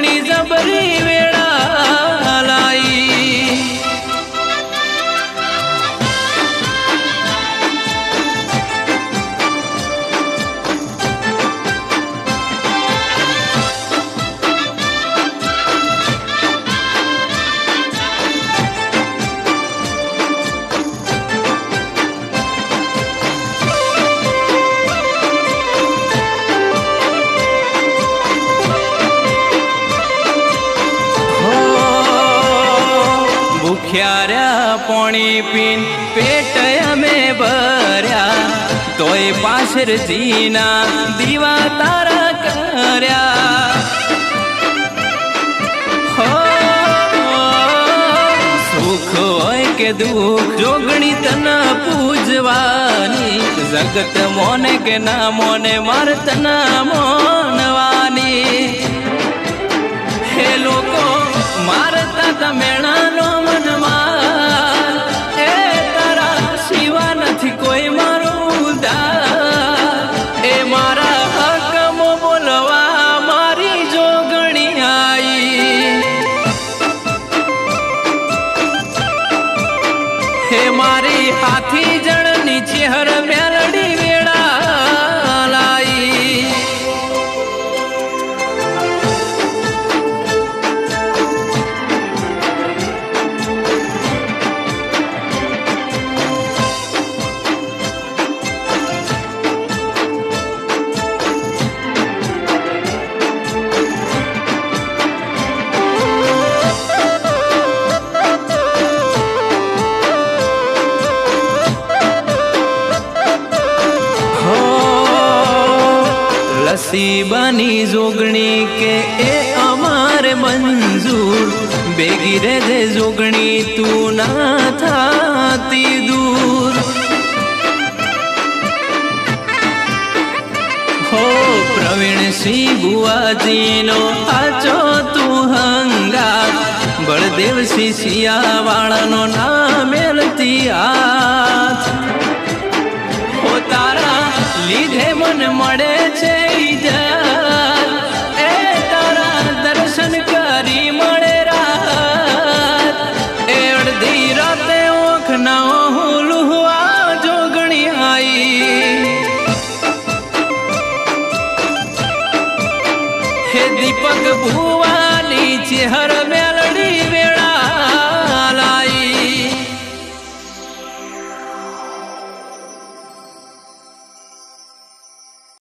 જોગણી જબરી વેળા લાઈ ભૂખ્યા પોણી પીન પેટ અમે ભર્યા તોય પાછળજીના દીવા તારા કર્યા હો સુખ હોય કે દુઃખ જોગણી તને પૂજવાની જગત મોને કે ના મોને માર તના મોનવાની હે લોકો મારતા તમેણાનો મનમાં એ તારા સિવા નથી કોઈ મારું ઉદ્ધાર એ મારા હકમો બોલવા મારી જોગણી આઈ હે મારી હાથી જણની ચેહર મેલડી વેળા લાઈ નસીબાની જોગણી કે એ અમારે મંજૂર બેગી રે જે જોગણી તું ના થાતી દૂર હો પ્રવીણસિંહ બુઆજીનો આચો તું હંગા બળદેવસિંહ સિયાવાળાનો ના મેલતી હાથ હો તારા લીધે મન મળે છે ઈજા